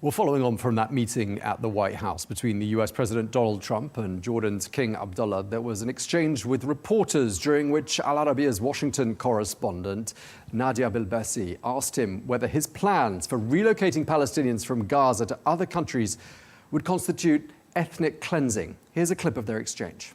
Well, following on from that meeting at the White House between the US President Donald Trump and Jordan's King Abdullah, there was an exchange with reporters during which Al Arabiya's Washington correspondent Nadia Bilbassi asked him whether his plans for relocating Palestinians from Gaza to other countries would constitute ethnic cleansing. Here's a clip of their exchange.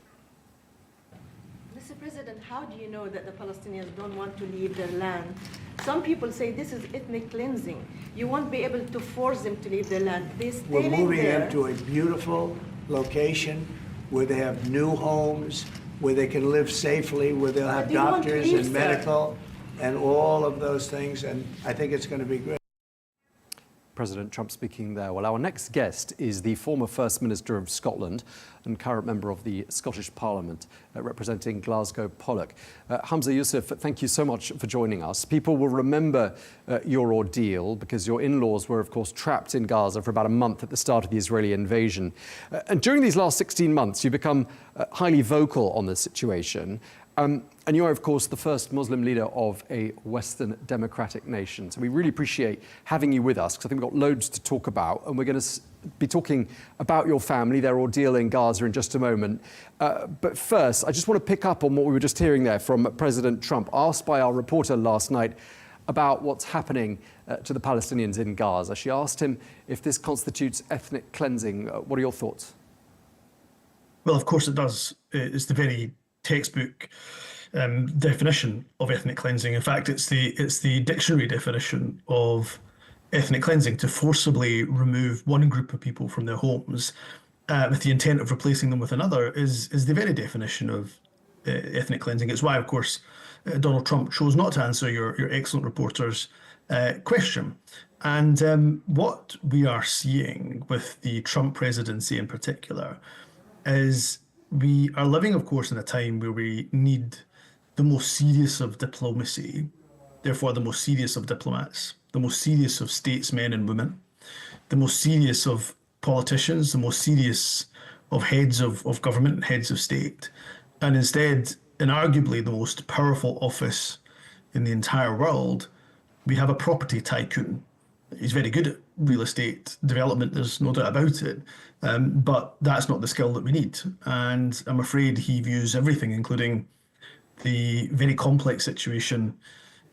Mr. President, how do you know that the Palestinians don't want to leave their land? Some people say this is ethnic cleansing. You won't be able to force them to leave their land. We're moving them to a beautiful location where they have new homes, where they can live safely, where they'll have doctors and medical and all of those things, and I think it's going to be great. President Trump speaking there. Well, our next guest is the former First Minister of Scotland and current member of the Scottish Parliament, representing Glasgow Pollock. Humza Yousaf, thank you so much for joining us. People will remember your ordeal because your in-laws were, of course, trapped in Gaza for about a month at the start of the Israeli invasion. And during these last 16 months, you've become highly vocal on this situation. And you are, of course, the first Muslim leader of a Western democratic nation. So we really appreciate having you with us because I think we've got loads to talk about. And we're going to be talking about your family, their ordeal in Gaza in just a moment. But first, I just want to pick up on what we were just hearing there from President Trump, asked by our reporter last night about what's happening to the Palestinians in Gaza. She asked him if this constitutes ethnic cleansing. What are your thoughts? Well, of course it does. It's the very textbook definition of ethnic cleansing. In fact, it's the dictionary definition of ethnic cleansing, to forcibly remove one group of people from their homes with the intent of replacing them with another is the very definition of ethnic cleansing. It's why, of course, Donald Trump chose not to answer your excellent reporter's question. And what we are seeing with the Trump presidency in particular is we are living, of course, in a time where we need the most serious of diplomacy, therefore the most serious of diplomats, the most serious of statesmen and women, the most serious of politicians, the most serious of heads of government and heads of state, and instead, inarguably the most powerful office in the entire world, we have a property tycoon. He's very good at real estate development, there's no doubt about it, but that's not the skill that we need. And I'm afraid he views everything, including the very complex situation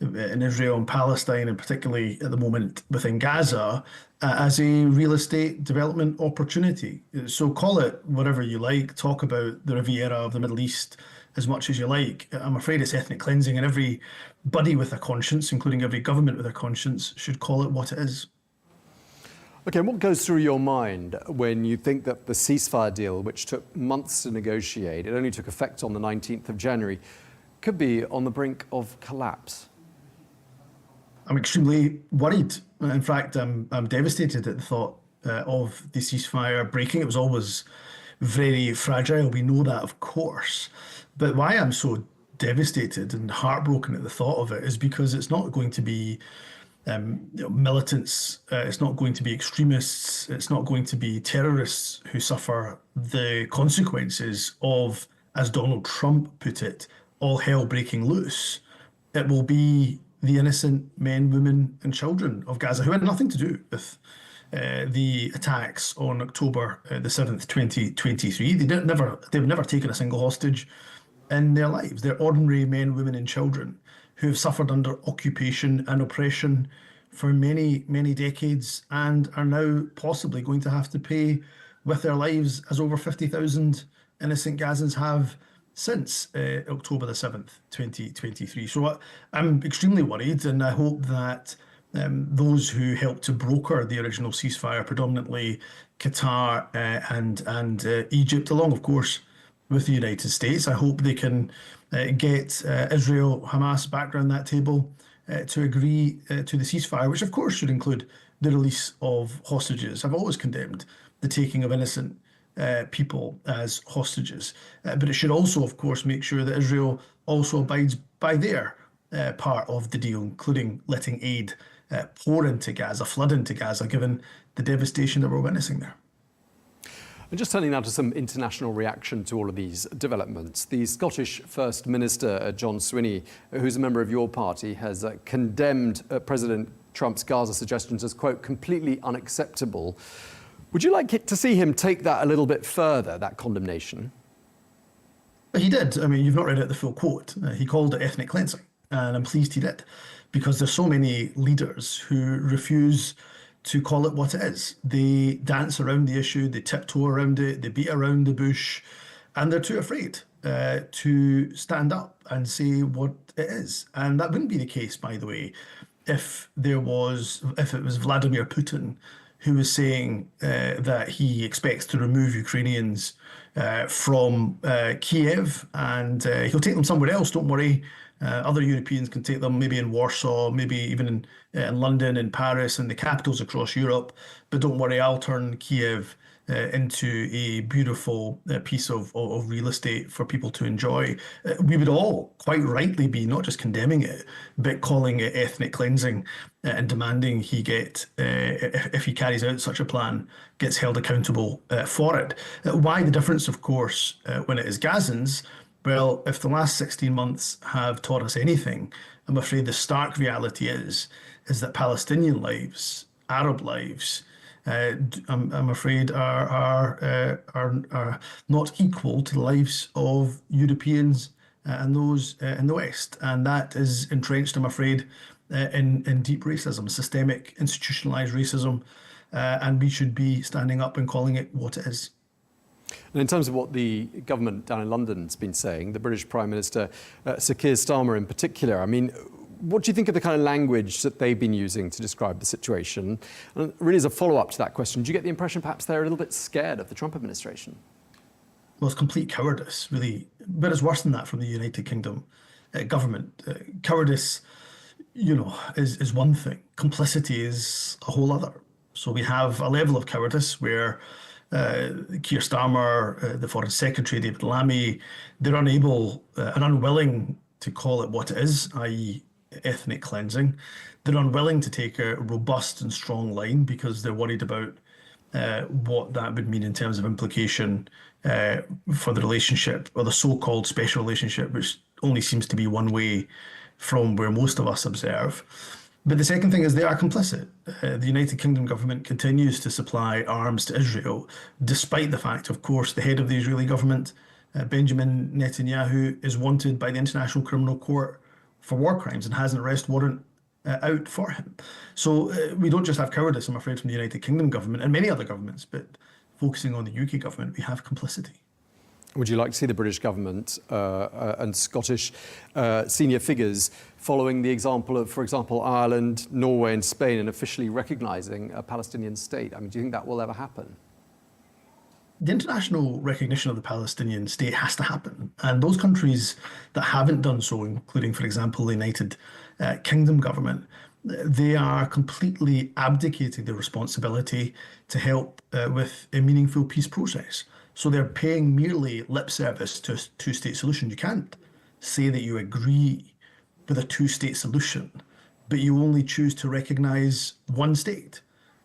in Israel and Palestine, and particularly at the moment within Gaza, as a real estate development opportunity. So call it whatever you like, talk about the Riviera of the Middle East as much as you like. I'm afraid it's ethnic cleansing, and everybody with a conscience, including every government with a conscience, should call it what it is. Okay, and what goes through your mind when you think that the ceasefire deal, which took months to negotiate, it only took effect on the 19th of January, could be on the brink of collapse? I'm extremely worried. In fact, I'm devastated at the thought of the ceasefire breaking. It was always very fragile. We know that, of course. But why I'm so devastated and heartbroken at the thought of it is because it's not going to be militants, it's not going to be extremists, it's not going to be terrorists who suffer the consequences of, as Donald Trump put it, all hell breaking loose. It will be the innocent men, women and children of Gaza who had nothing to do with the attacks on October the 7th, 2023. They've never taken a single hostage in their lives. They're ordinary men, women and children who have suffered under occupation and oppression for many, many decades and are now possibly going to have to pay with their lives, as over 50,000 innocent Gazans have since October the 7th, 2023. So I'm extremely worried, and I hope that those who helped to broker the original ceasefire, predominantly Qatar and Egypt, along, of course, with the United States, I hope they can get Israel, Hamas back around that table to agree to the ceasefire, which of course should include the release of hostages. I've always condemned the taking of innocent people as hostages, but it should also, of course, make sure that Israel also abides by their part of the deal, including letting aid pour into Gaza, flood into Gaza, given the devastation that we're witnessing there. And just turning now to some international reaction to all of these developments. The Scottish First Minister, John Swinney, who's a member of your party, has condemned President Trump's Gaza suggestions as, quote, completely unacceptable. Would you like to see him take that a little bit further, that condemnation? He did. I mean, you've not read out the full quote. He called it ethnic cleansing, and I'm pleased he did, because there's so many leaders who refuse to call it what it is. They dance around the issue, they tiptoe around it, they beat around the bush, and they're too afraid to stand up and say what it is. And that wouldn't be the case, by the way, if it was Vladimir Putin who was saying that he expects to remove Ukrainians from Kiev, and he'll take them somewhere else, don't worry. Other Europeans can take them, maybe in Warsaw, maybe even in London, in Paris, and the capitals across Europe. But don't worry, I'll turn Kiev into a beautiful piece of real estate for people to enjoy. We would all quite rightly be not just condemning it, but calling it ethnic cleansing and demanding he get, if he carries out such a plan, gets held accountable for it. Why the difference, of course, when it is Gazans? Well, if the last 16 months have taught us anything, I'm afraid the stark reality is that Palestinian lives, Arab lives, I'm afraid are not equal to the lives of Europeans and those in the West. And that is entrenched, I'm afraid, in deep racism, systemic, institutionalized racism. And we should be standing up and calling it what it is. And in terms of what the government down in London's been saying, the British Prime Minister, Sir Keir Starmer in particular, I mean, what do you think of the kind of language that they've been using to describe the situation? And really as a follow-up to that question, do you get the impression perhaps they're a little bit scared of the Trump administration? Well, it's complete cowardice, really. But it's worse than that from the United Kingdom government. Cowardice, is one thing. Complicity is a whole other. So we have a level of cowardice where Keir Starmer, the Foreign Secretary, David Lammy, they're unable and unwilling to call it what it is, i.e. ethnic cleansing. They're unwilling to take a robust and strong line because they're worried about what that would mean in terms of implication for the relationship, or the so-called special relationship, which only seems to be one way from where most of us observe. But the second thing is they are complicit. The United Kingdom government continues to supply arms to Israel, despite the fact, of course, the head of the Israeli government, Benjamin Netanyahu, is wanted by the International Criminal Court for war crimes and has an arrest warrant out for him. So we don't just have cowardice, I'm afraid, from the United Kingdom government and many other governments, but focusing on the UK government, we have complicity. Would you like to see the British government and Scottish senior figures following the example of, for example, Ireland, Norway and Spain, and officially recognising a Palestinian state? I mean, do you think that will ever happen? The international recognition of the Palestinian state has to happen. And those countries that haven't done so, including, for example, the United Kingdom government, they are completely abdicating their responsibility to help with a meaningful peace process. So they're paying merely lip service to a two-state solution. You can't say that you agree with a two-state solution, but you only choose to recognize one state.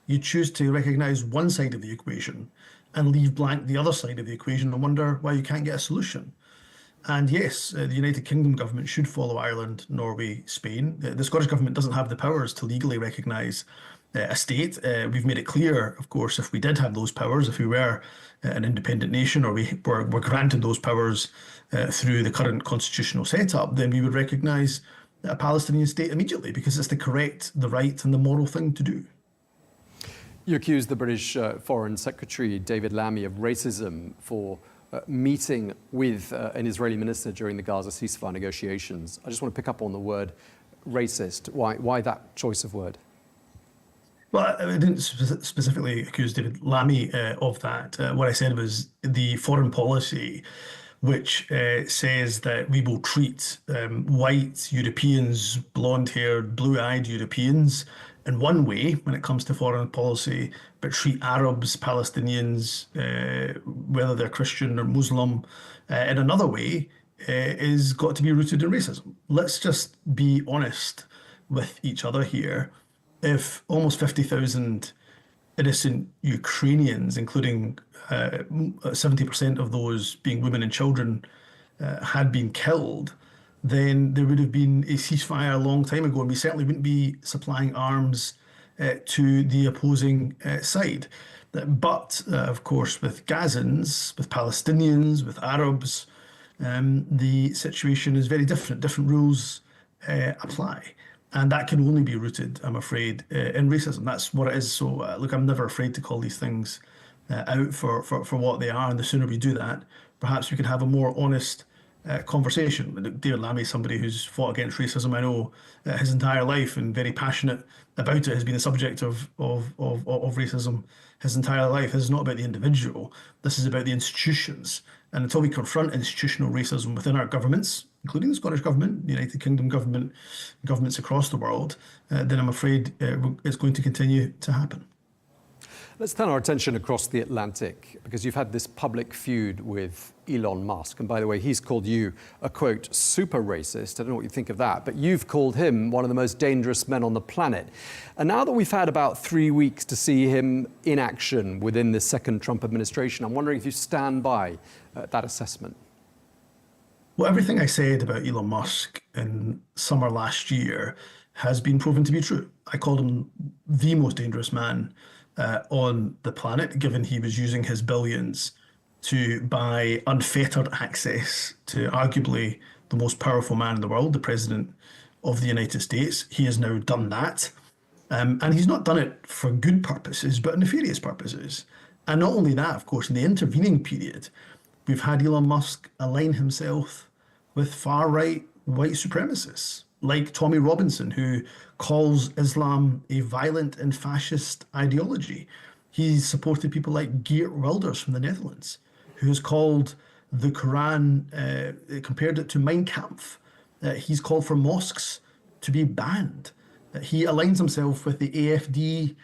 You choose to recognize one side of the equation and leave blank the other side of the equation and wonder why you can't get a solution. And yes, the United Kingdom government should follow Ireland, Norway, Spain. The Scottish government doesn't have the powers to legally recognise a state. We've made it clear, of course, if we did have those powers, if we were an independent nation, or we were granted those powers through the current constitutional setup, then we would recognise a Palestinian state immediately, because it's the correct, the right and the moral thing to do. You accused the British Foreign Secretary, David Lammy, of racism for meeting with an Israeli minister during the Gaza ceasefire negotiations. I just want to pick up on the word racist. Why that choice of word? Well, I didn't specifically accuse David Lammy of that. What I said was the foreign policy, which says that we will treat white Europeans, blonde-haired, blue-eyed Europeans in one way when it comes to foreign policy, but treat Arabs, Palestinians, whether they're Christian or Muslim, in another way, is got to be rooted in racism. Let's just be honest with each other here. If almost 50,000 innocent Ukrainians, including 70% of those being women and children had been killed, then there would have been a ceasefire a long time ago, and we certainly wouldn't be supplying arms to the opposing side. But of course, with Gazans, with Palestinians, with Arabs, the situation is very different. Different rules apply. And that can only be rooted, I'm afraid, in racism. That's what it is. So, look, I'm never afraid to call these things out for what they are. And the sooner we do that, perhaps we can have a more honest conversation. David Lammy is somebody who's fought against racism, I know, his entire life, and very passionate about it, has been the subject of racism his entire life. This is not about the individual. This is about the institutions. And until we confront institutional racism within our governments, including the Scottish Government, the United Kingdom Government, governments across the world, then I'm afraid it's going to continue to happen. Let's turn our attention across the Atlantic, because you've had this public feud with Elon Musk. And by the way, he's called you a, quote, super racist. I don't know what you think of that, but you've called him one of the most dangerous men on the planet. And now that we've had about 3 weeks to see him in action within the second Trump administration, I'm wondering if you stand by that assessment. Well, everything I said about Elon Musk in summer last year has been proven to be true. I called him the most dangerous man on the planet, given he was using his billions to buy unfettered access to arguably the most powerful man in the world, the President of the United States. He has now done that. And he's not done it for good purposes, but nefarious purposes. And not only that, of course, in the intervening period, we've had Elon Musk align himself with far-right white supremacists, like Tommy Robinson, who calls Islam a violent and fascist ideology. He's supported people like Geert Wilders from the Netherlands, who has called the Quran, compared it to Mein Kampf. He's called for mosques to be banned. He aligns himself with the AfD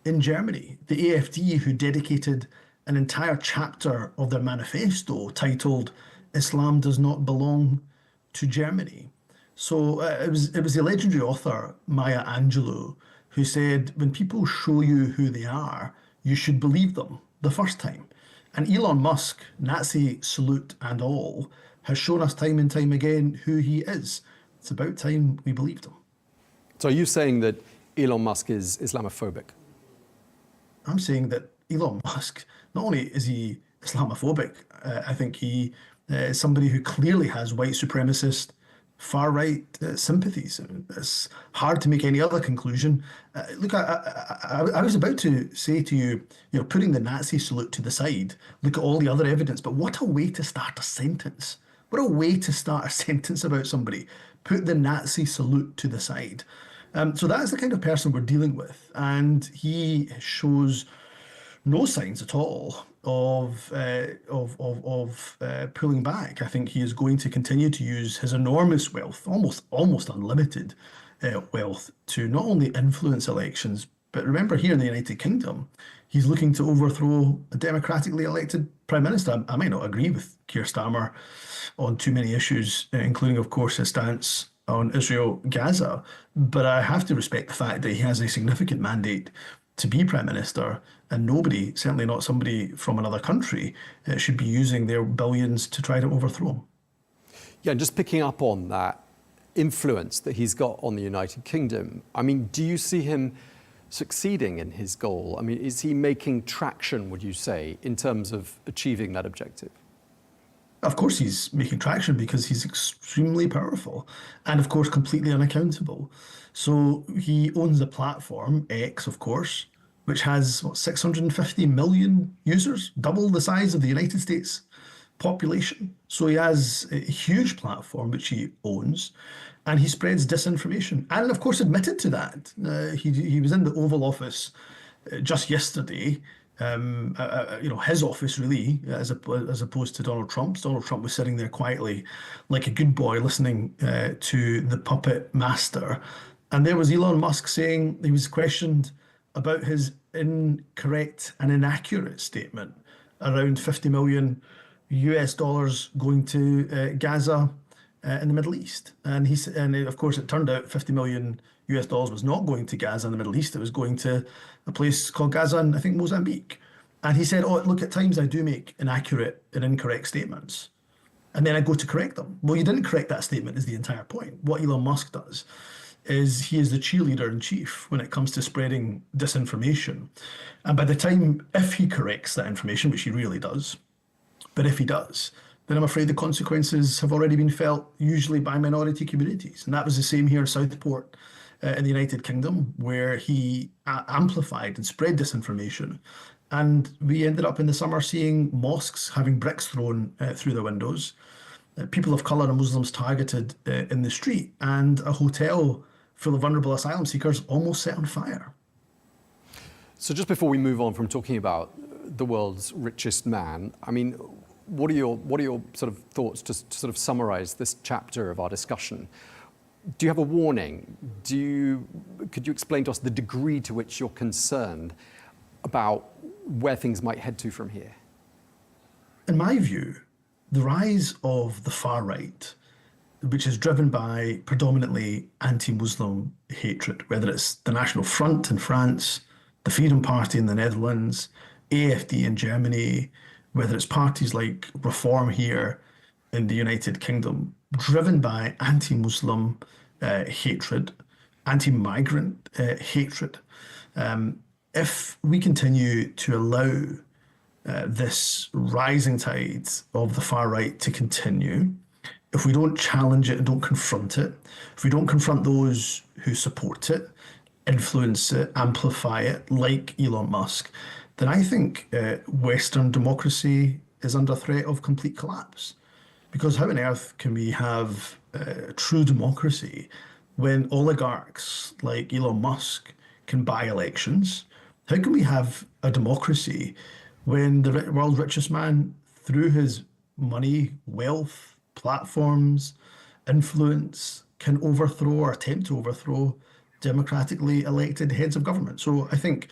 in Germany, the AfD who dedicated an entire chapter of their manifesto titled "Islam does not belong to Germany." So it was the legendary author Maya Angelou who said, when people show you who they are, you should believe them the first time. And Elon Musk, Nazi salute and all, has shown us time and time again who he is. It's about time we believed him. So are you saying that Elon Musk is Islamophobic? I'm saying that Elon Musk, not only is he Islamophobic, I think he is somebody who clearly has white supremacist, far-right sympathies. It's hard to make any other conclusion. Look, I was about to say to you, putting the Nazi salute to the side, look at all the other evidence, but what a way to start a sentence. What a way to start a sentence about somebody. Put the Nazi salute to the side. So that's the kind of person we're dealing with. And he shows no signs at all of pulling back. I think he is going to continue to use his enormous wealth, almost unlimited wealth, to not only influence elections, but remember, here in the United Kingdom, he's looking to overthrow a democratically elected prime minister. I might not agree with Keir Starmer on too many issues, including, of course, his stance on Israel, Gaza, but I have to respect the fact that he has a significant mandate to be prime minister, and nobody, certainly not somebody from another country, should be using their billions to try to overthrow him. Yeah, and just picking up on that influence that he's got on the United Kingdom, I mean, do you see him succeeding in his goal? I mean, is he making traction, would you say, in terms of achieving that objective? Of course he's making traction because he's extremely powerful and, of course, completely unaccountable. So he owns a platform, X, of course, which has, 650 million users, double the size of the United States population. So he has a huge platform which he owns, and he spreads disinformation. And, of course, admitted to that. He was in the Oval Office just yesterday. His office really, as opposed to Donald Trump's. Donald Trump was sitting there quietly like a good boy listening to the puppet master. And there was Elon Musk saying, he was questioned about his incorrect and inaccurate statement around $50 million going to Gaza in the Middle East. And of course, it turned out $50 million was not going to Gaza in the Middle East. It was going to a place called Gazan, I think Mozambique. And he said, oh, look, at times I do make inaccurate and incorrect statements. And then I go to correct them. Well, you didn't correct that statement is the entire point. What Elon Musk does is he is the cheerleader in chief when it comes to spreading disinformation. And by the time, if he corrects that information, which he really does, but if he does, then I'm afraid the consequences have already been felt, usually by minority communities. And that was the same here in Southport in the United Kingdom, where he amplified and spread disinformation. And we ended up in the summer seeing mosques having bricks thrown through the windows, people of colour and Muslims targeted in the street, and a hotel full of vulnerable asylum seekers almost set on fire. So just before we move on from talking about the world's richest man, I mean, what are your sort of thoughts to sort of summarise this chapter of our discussion? Do you have a warning? Could you explain to us the degree to which you're concerned about where things might head to from here? In my view, the rise of the far right, which is driven by predominantly anti-Muslim hatred, whether it's the National Front in France, the Freedom Party in the Netherlands, AFD in Germany, whether it's parties like Reform here in the United Kingdom, driven by anti-Muslim hatred, anti-migrant hatred. If we continue to allow this rising tide of the far right to continue, if we don't challenge it and don't confront it, if we don't confront those who support it, influence it, amplify it, like Elon Musk, then I think Western democracy is under threat of complete collapse. Because how on earth can we have true democracy when oligarchs like Elon Musk can buy elections? How can we have a democracy when the world's richest man, through his money, wealth, platforms, influence, can overthrow or attempt to overthrow democratically elected heads of government? So I think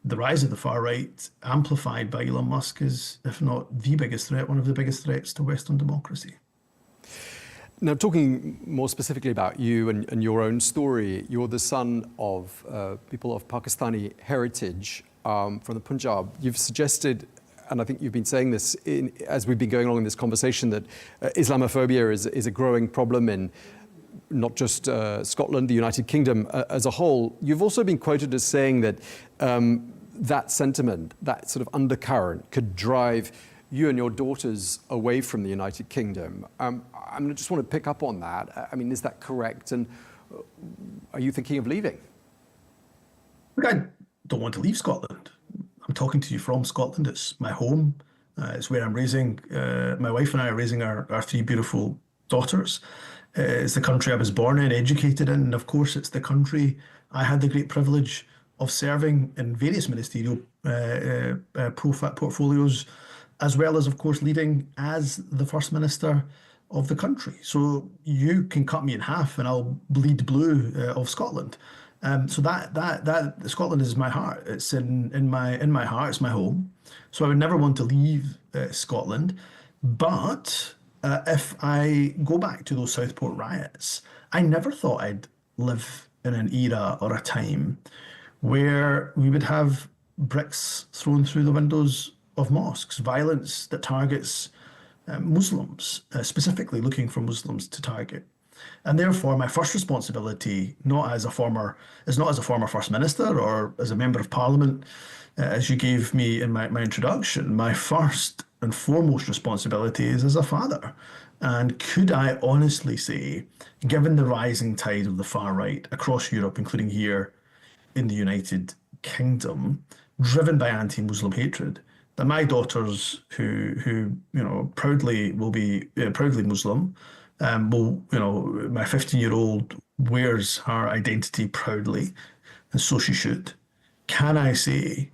the rise of the far right, amplified by Elon Musk, is, if not the biggest threat, one of the biggest threats to Western democracy. Now, talking more specifically about you and your own story, you're the son of people of Pakistani heritage from the Punjab. You've suggested, and I think you've been saying this as we've been going along in this conversation, that Islamophobia is a growing problem in not just Scotland, the United Kingdom as a whole. You've also been quoted as saying that that sentiment, that sort of undercurrent, could drive you and your daughters away from the United Kingdom. I just want to pick up on that. I mean, is that correct? And are you thinking of leaving? Look, I don't want to leave Scotland. I'm talking to you from Scotland. It's my home. It's where I'm raising, my wife and I are raising our three beautiful daughters. It's the country I was born in, educated in, and of course it's the country I had the great privilege of serving in various ministerial portfolios, as well as, of course, leading as the First Minister of the country. So you can cut me in half and I'll bleed blue of Scotland. So that Scotland is my heart. It's in my heart. It's my home. So I would never want to leave Scotland. But if I go back to those Southport riots, I never thought I'd live in an era or a time where we would have bricks thrown through the windows of mosques, violence that targets Muslims, specifically looking for Muslims to target. And therefore, my first responsibility, not as a former First Minister or as a Member of Parliament, as you gave me in my introduction, my first and foremost responsibility is as a father. And could I honestly say, given the rising tide of the far right across Europe, including here in the United Kingdom, driven by anti-Muslim hatred, that my daughters, who proudly will be proudly Muslim, my 15-year-old wears her identity proudly, and so she should. Can I say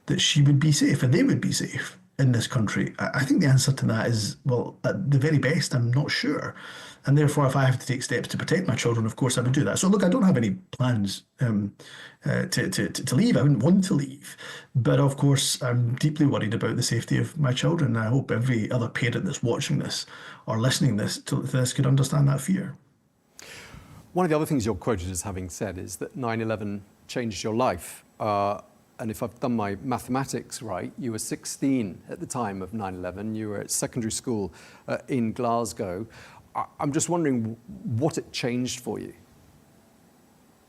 that she would be safe and they would be safe in this country? I think the answer to that is, well, at the very best, I'm not sure. And therefore, if I have to take steps to protect my children, of course I would do that. So look, I don't have any plans to leave. I wouldn't want to leave. But of course, I'm deeply worried about the safety of my children. I hope every other parent that's watching this or listening to this could understand that fear. One of the other things you're quoted as having said is that 9/11 changed your life. and if I've done my mathematics right, you were 16 at the time of 9/11. You were at secondary school in Glasgow. I'm just wondering what it changed for you.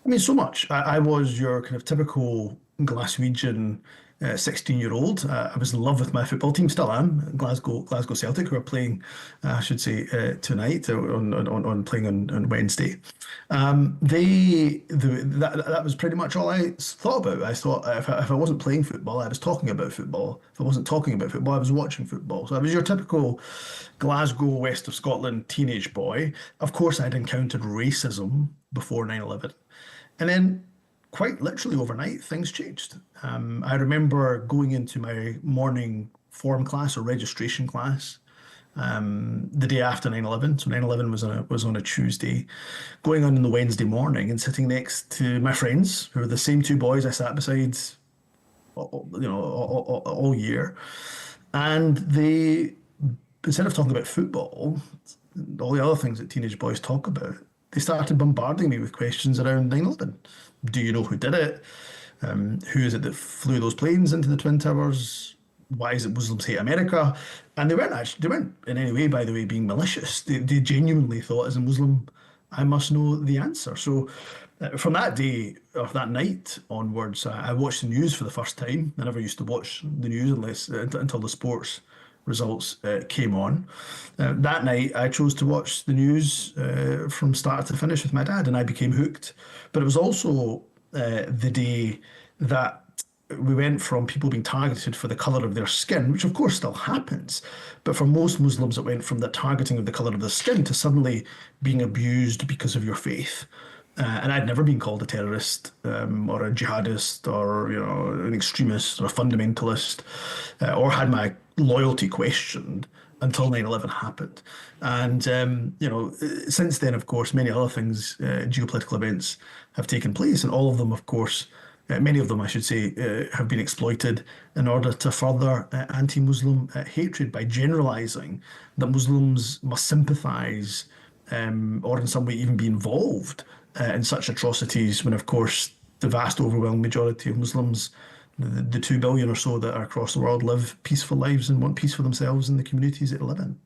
I mean, so much. I was your kind of typical Glaswegian 16-year-old. I was in love with my football team, still am. Glasgow Celtic, who are playing, I should say, tonight on playing on Wednesday. That was pretty much all I thought about. I thought if I wasn't playing football, I was talking about football. If I wasn't talking about football, I was watching football. So I was your typical Glasgow, west of Scotland teenage boy. Of course, I'd encountered racism before 9/11. And then quite literally overnight, things changed. I remember going into my morning form class or registration class the day after 9/11. So 9/11 was on a Tuesday, going on the Wednesday morning and sitting next to my friends, who were the same two boys I sat beside, all year. And they, instead of talking about football, all the other things that teenage boys talk about, they started bombarding me with questions around 9/11. Do you know who did it? Who is it that flew those planes into the Twin Towers? Why is it Muslims hate America? And they weren't in any way, by the way, being malicious. They genuinely thought, as a Muslim, I must know the answer. So from that day, or that night onwards, I watched the news for the first time. I never used to watch the news until the sports results came on. That night, I chose to watch the news from start to finish with my dad, and I became hooked. But it was also the day that we went from people being targeted for the colour of their skin, which of course still happens, but for most Muslims, it went from the targeting of the colour of the skin to suddenly being abused because of your faith. And I'd never been called a terrorist or a jihadist or an extremist or a fundamentalist or had my loyalty questioned until 9/11 happened. And since then, of course, many other things, geopolitical events have taken place, and all of them, of course, many of them, I should say, have been exploited in order to further anti-Muslim hatred by generalizing that Muslims must sympathize or in some way even be involved in such atrocities, when of course the vast overwhelming majority of Muslims, the 2 billion or so that are across the world, live peaceful lives and want peace for themselves and the communities that they live in.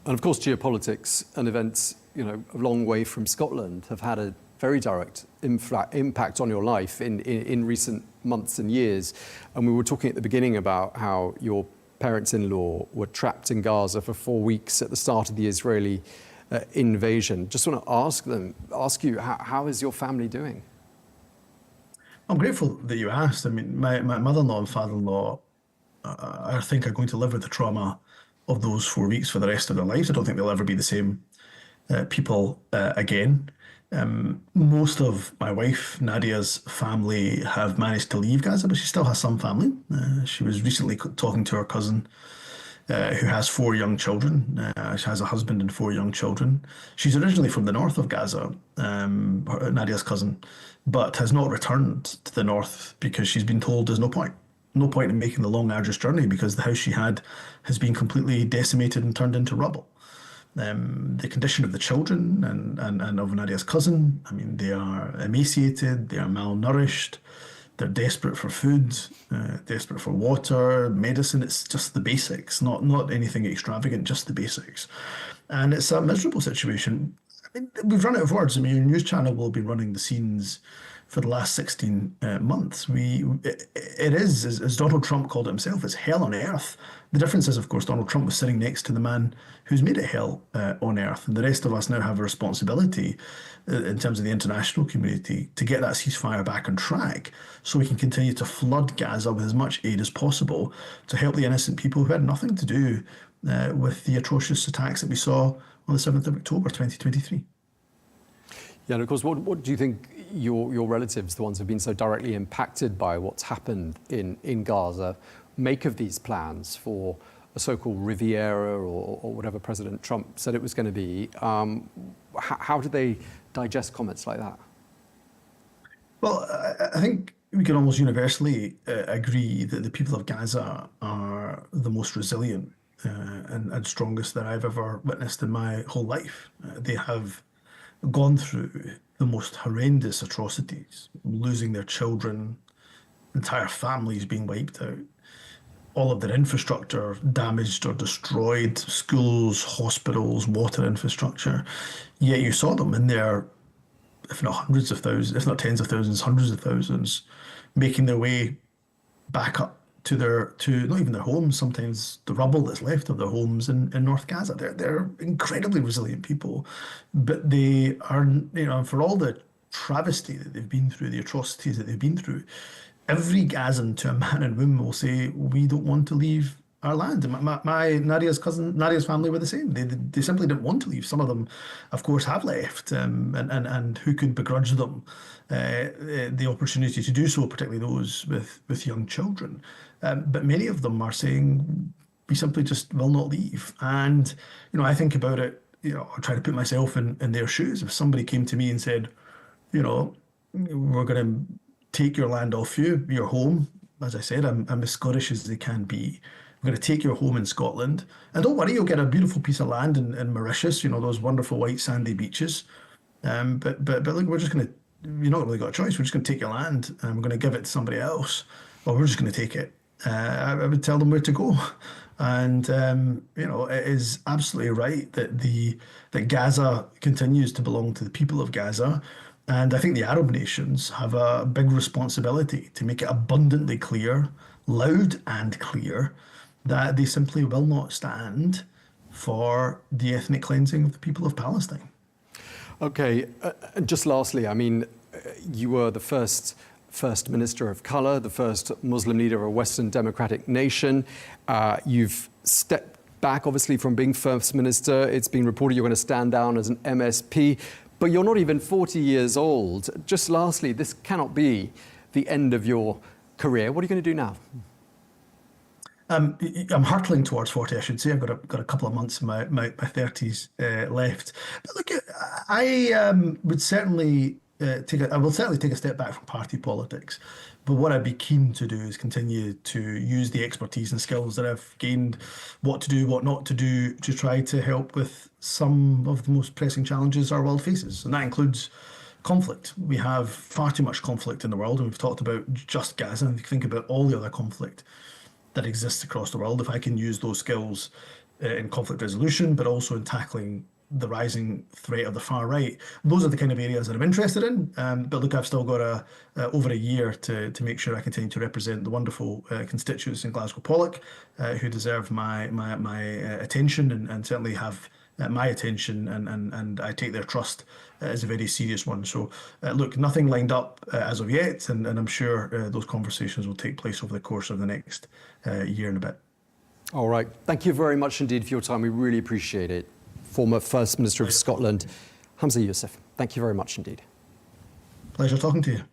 And of course, geopolitics and events, a long way from Scotland, have had a very direct impact on your life in recent months and years. And we were talking at the beginning about how your parents-in-law were trapped in Gaza for 4 weeks at the start of the Israeli invasion. Just want to ask you, how is your family doing? I'm grateful that you asked. I mean, my mother-in-law and father-in-law, I think, are going to live with the trauma of those 4 weeks for the rest of their lives. I don't think they'll ever be the same people again. Most of my wife, Nadia's family, have managed to leave Gaza, but she still has some family. She was recently talking to her cousin, who has 4 young children. She has a husband and 4 young children. She's originally from the north of Gaza, Nadia's cousin, but has not returned to the north because she's been told there's no point. No point in making the long, arduous journey because the house she had has been completely decimated and turned into rubble. The condition of the children and of Nadia's cousin, I mean, they are emaciated, they are malnourished, they're desperate for food, desperate for water, medicine. It's just the basics, not anything extravagant, just the basics. And it's a miserable situation. I mean, we've run out of words. I mean, your news channel will be running the scenes for the last 16 months. It is, as Donald Trump called it himself, it's hell on earth. The difference is, of course, Donald Trump was sitting next to the man who's made it hell on earth. And the rest of us now have a responsibility in terms of the international community to get that ceasefire back on track so we can continue to flood Gaza with as much aid as possible to help the innocent people who had nothing to do with the atrocious attacks that we saw on the 7th of October 2023. Yeah, and of course, what do you think your relatives, the ones who've been so directly impacted by what's happened in Gaza, make of these plans for a so-called Riviera or whatever President Trump said it was going to be? How do they digest comments like that? Well, I think we can almost universally agree that the people of Gaza are the most resilient and strongest that I've ever witnessed in my whole life. They have gone through the most horrendous atrocities, losing their children, entire families being wiped out, all of their infrastructure damaged or destroyed, schools, hospitals, water infrastructure. Yet you saw them in there, if not hundreds of thousands, if not tens of thousands, hundreds of thousands, making their way back up to not even their homes, sometimes the rubble that's left of their homes in North Gaza. They're incredibly resilient people, but they are, for all the travesty that they've been through, the atrocities that they've been through, every Gazan to a man and woman will say, we don't want to leave our land. And my Nadia's family were the same. They simply didn't want to leave. Some of them, of course, have left, and who could begrudge them the opportunity to do so, particularly those with young children. But many of them are saying, we simply just will not leave. And, I think about it, I try to put myself in their shoes. If somebody came to me and said, we're going to take your land off you, your home. As I said, I'm as Scottish as they can be. We're going to take your home in Scotland. And don't worry, you'll get a beautiful piece of land in Mauritius, those wonderful white sandy beaches. But look, we're just going to, you're not really got a choice. We're just going to take your land and we're going to give it to somebody else. Or we're just going to take it. I would tell them where to go. And, it is absolutely right that Gaza continues to belong to the people of Gaza. And I think the Arab nations have a big responsibility to make it abundantly clear, loud and clear, that they simply will not stand for the ethnic cleansing of the people of Palestine. Okay, just lastly, you were the first minister of colour, the first Muslim leader of a Western democratic nation. You've stepped back, obviously, from being first minister. It's been reported you're going to stand down as an MSP. But you're not even 40 years old. Just lastly, this cannot be the end of your career. What are you going to do now? I'm hurtling towards 40, I should say. I've got a couple of months in my 30s left. But look, I would certainly take a step back from party politics. But what I'd be keen to do is continue to use the expertise and skills that I've gained, what to do, what not to do, to try to help with some of the most pressing challenges our world faces. And that includes conflict. We have far too much conflict in the world, and we've talked about just Gaza. And if you think about all the other conflict that exists across the world, if I can use those skills in conflict resolution, but also in tackling the rising threat of the far right, those are the kind of areas that I'm interested in. But look, I've still got over a year to make sure I continue to represent the wonderful constituents in Glasgow Pollock who deserve my attention and certainly have my attention, and I take their trust as a very serious one. So look, nothing lined up as of yet, and I'm sure those conversations will take place over the course of the next year and a bit. All right. Thank you very much indeed for your time. We really appreciate it. Former First Minister of Scotland, Humza Yousaf. Thank you very much indeed. Pleasure talking to you.